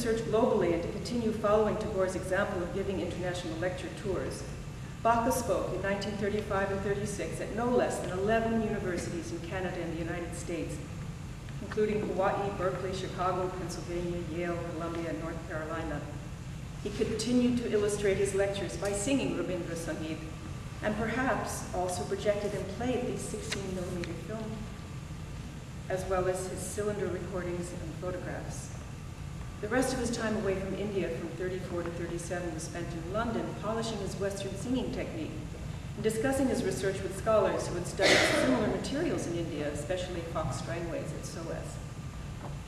research globally and to continue following Tagore's example of giving international lecture tours, Baca spoke in 1935 and 36 at no less than 11 universities in Canada and the United States, including Hawaii, Berkeley, Chicago, Pennsylvania, Yale, Columbia, and North Carolina. He continued to illustrate his lectures by singing Rabindra Sangeet, and perhaps also projected and played these 16mm film, as well as his cylinder recordings and photographs. The rest of his time away from India, from 34 to 37, was spent in London polishing his Western singing technique and discussing his research with scholars who had studied similar materials in India, especially Fox Strangways at SOAS.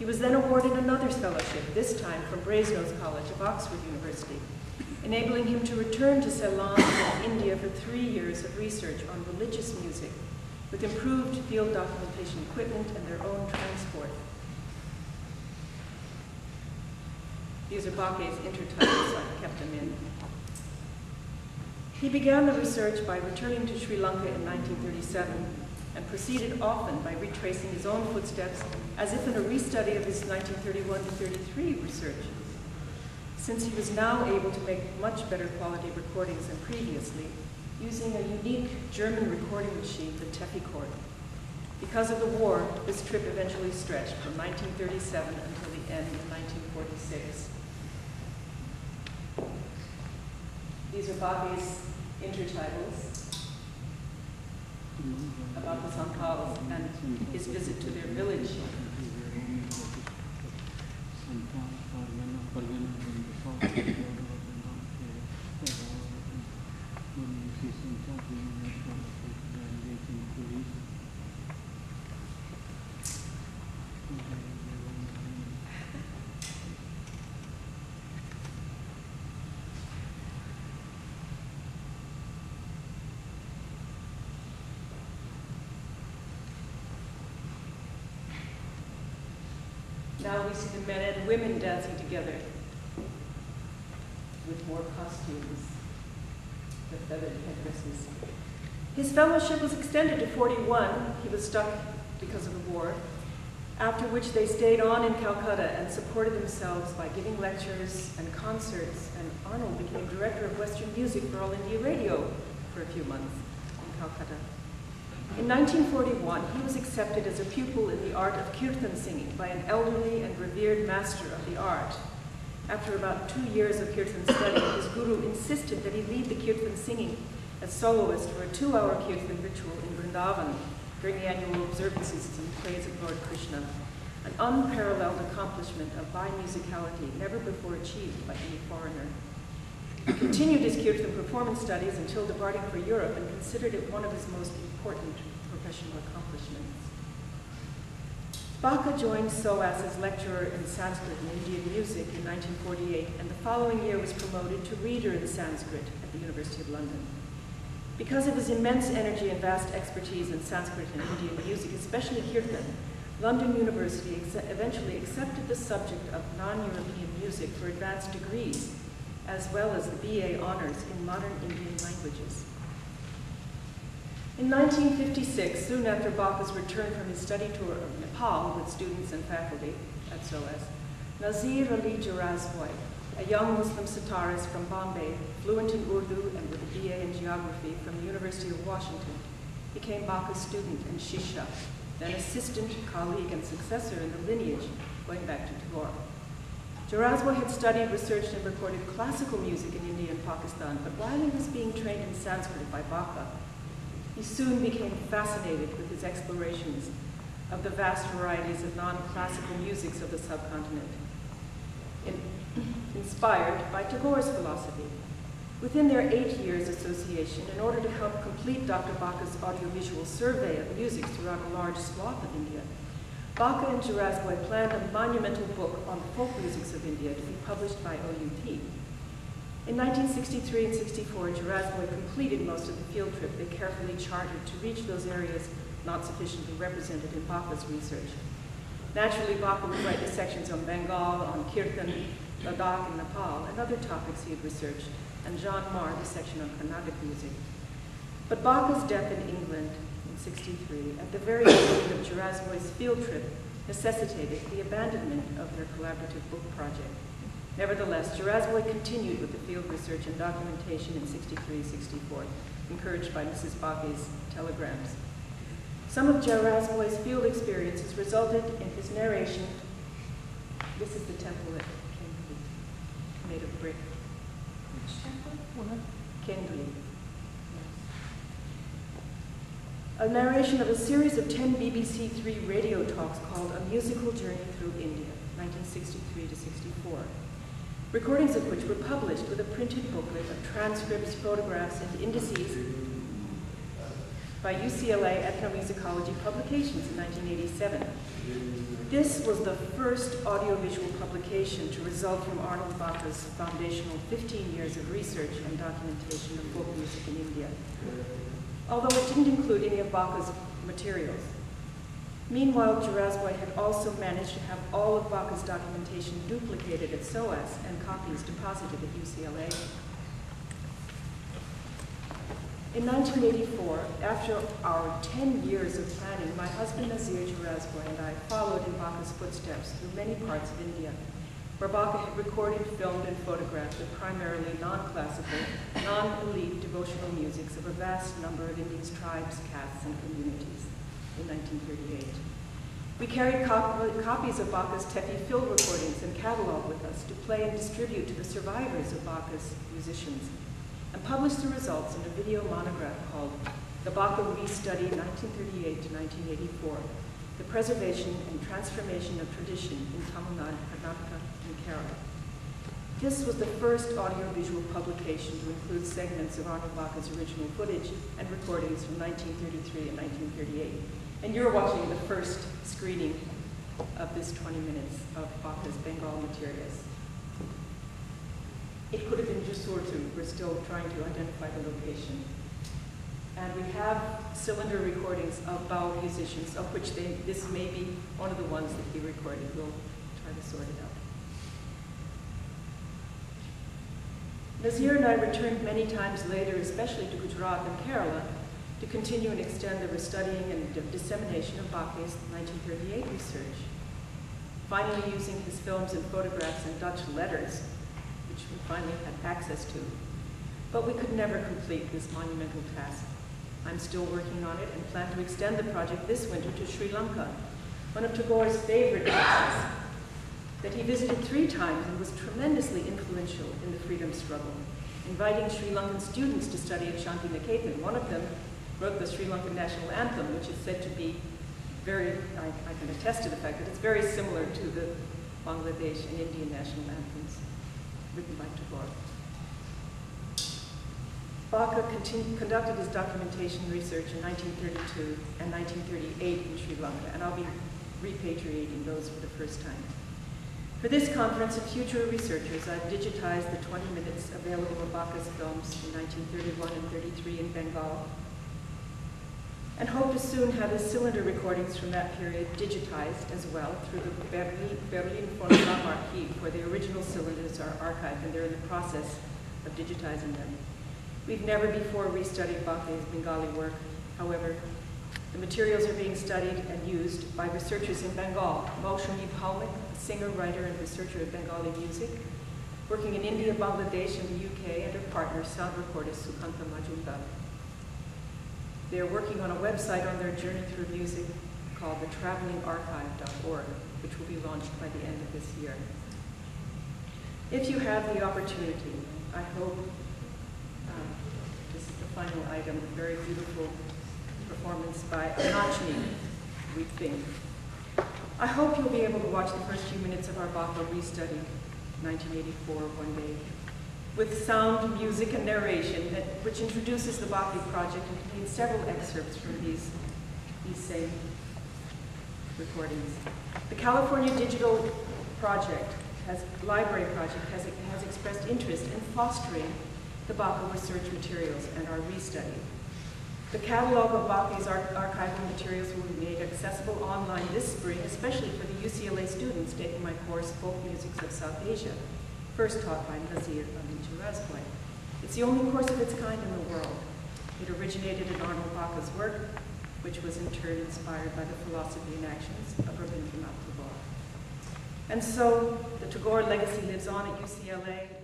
He was then awarded another fellowship, this time from Brasenose College of Oxford University, enabling him to return to Ceylon and India for 3 years of research on religious music, with improved field documentation equipment and their own transport. These are Baca's intertitles, I've kept them in. He began the research by returning to Sri Lanka in 1937 and proceeded often by retracing his own footsteps as if in a restudy of his 1931 to 33 research. Since he was now able to make much better quality recordings than previously, using a unique German recording machine, the Tagore. Because of the war, this trip eventually stretched from 1937 until the end of 1946. These are Baca's intertitles about the Santhals and his visit to their village. Now we see the men and women dancing together with more costumes, the feathered headdresses. His fellowship was extended to 41. He was stuck because of the war, after which they stayed on in Calcutta and supported themselves by giving lectures and concerts, and Arnold became director of Western music for All India Radio for a few months in Calcutta. In 1941, he was accepted as a pupil in the art of kirtan singing by an elderly and revered master of the art. After about 2 years of kirtan study, his guru insisted that he lead the kirtan singing as soloist for a 2-hour kirtan ritual in Vrindavan during the annual observances in praise of Lord Krishna, an unparalleled accomplishment of bi-musicality never before achieved by any foreigner. He continued his kirtan performance studies until departing for Europe and considered it one of his most important professional accomplishments. Baca joined SOAS as lecturer in Sanskrit and Indian music in 1948, and the following year was promoted to reader in Sanskrit at the University of London. Because of his immense energy and vast expertise in Sanskrit and Indian music, especially kirtan, London University eventually accepted the subject of non-European music for advanced degrees, as well as the BA honors in modern Indian languages. In 1956, soon after Baca's return from his study tour of Nepal with students and faculty at SOAS, Nazir Ali Jarazboi, a young Muslim sitarist from Bombay, fluent in Urdu and with a BA in geography from the University of Washington, became Baca's student and Shisha, then assistant, colleague, and successor in the lineage going back to Tagore. Jarazboi had studied, researched, and recorded classical music in India and Pakistan, but while he was being trained in Sanskrit by Baca, he soon became fascinated with his explorations of the vast varieties of non-classical musics of the subcontinent, inspired by Tagore's philosophy. Within their 8 years association, in order to help complete Dr. Baca's audiovisual survey of music throughout a large swath of India, Baca and Jarazboi planned a monumental book on the folk musics of India to be published by OUT. In 1963 and 64, Jarazboi completed most of the field trip they carefully charted to reach those areas not sufficiently represented in Baca's research. Naturally, Baca would write the sections on Bengal, on Kirtan, Ladakh, and Nepal, and other topics he had researched, and Jean Marr the section on Carnatic music. But Baca's death in England in 63, at the very beginning of Jarazboi's field trip, necessitated the abandonment of their collaborative book project. Nevertheless, Jarazboy continued with the field research and documentation in 63-64, encouraged by Mrs. Bake's telegrams. Some of Jarazboy's field experiences resulted in his narration. This is the temple at Kendri, made of brick. Which temple? What? Kendri. A narration of a series of 10 BBC Three radio talks called A Musical Journey Through India, 1963-64. Recordings of which were published with a printed booklet of transcripts, photographs, and indices by UCLA Ethnomusicology Publications in 1987. This was the first audiovisual publication to result from Arnold Baca's foundational 15 years of research and documentation of folk music in India, although it didn't include any of Baca's materials. Meanwhile, Jarazboy had also managed to have all of Baca's documentation duplicated at SOAS and copies deposited at UCLA. In 1984, after our 10 years of planning, my husband Nazir Jarazboy and I followed in Baca's footsteps through many parts of India, where Baca had recorded, filmed, and photographed the primarily non-classical, non-elite devotional musics of a vast number of India's tribes, castes, and communities in 1938. We carried copies of Baca's Tepi field recordings and catalog with us to play and distribute to the survivors of Baca's musicians, and published the results in a video monograph called The Baca Restudy 1938 to 1984, The Preservation and Transformation of Tradition in Tamil Nadu, Karnataka, and Kerala. This was the first audiovisual publication to include segments of Arnold Baca's original footage and recordings from 1933 and 1938. And you're watching the first screening of this 20 minutes of Baca's Bengal materials. It could have been Jessore too. We're still trying to identify the location. And we have cylinder recordings of Bao musicians, of which this may be one of the ones that he recorded. We'll try to sort it out. Nazir and I returned many times later, especially to Gujarat and Kerala, to continue and extend the restudying and dissemination of Baca's 1938 research. Finally, using his films and photographs and Dutch letters, which we finally had access to. But we could never complete this monumental task. I'm still working on it and plan to extend the project this winter to Sri Lanka, one of Tagore's favorite places that he visited 3 times and was tremendously influential in the freedom struggle, inviting Sri Lankan students to study at Shantiniketan. One of them wrote the Sri Lankan national anthem, which is said to be very, I can attest to the fact that it's very similar to the Bangladesh and Indian national anthems written by Tagore. Baca conducted his documentation research in 1932 and 1938 in Sri Lanka, and I'll be repatriating those for the first time. For this conference and future researchers, I've digitized the 20 minutes available of Baca's films in 1931 and 33 in Bengal, and hope to soon have his cylinder recordings from that period digitized as well through the Berlin Phonogram Archive, where the original cylinders are archived, and they're in the process of digitizing them. We've never before restudied Baca's Bengali work. However, the materials are being studied and used by researchers in Bengal. Maushumi Bhaumik, a singer, writer, and researcher of Bengali music, working in India, Bangladesh, and the UK, and her partner, sound recordist Sukanta Majumdar. They are working on a website on their journey through music called thetravelingarchive.org, which will be launched by the end of this year. If you have the opportunity, I hope, this is the final item, a very beautiful performance by Anachni, we think. I hope you'll be able to watch the first few minutes of our Baca restudy, 1984, one day, with sound, music, and narration, which introduces the Baca project and contains several excerpts from these same recordings. The California Digital Library Project has expressed interest in fostering the Baca research materials and our restudy. The catalog of Baca's archival materials will be made accessible online this spring, especially for the UCLA students taking my course, Folk Musics of South Asia, first taught by Nazir Jarazboy. It's the only course of its kind in the world. It originated in Arnold Baca's work, which was in turn inspired by the philosophy and actions of Rabindranath. And so, the Tagore legacy lives on at UCLA.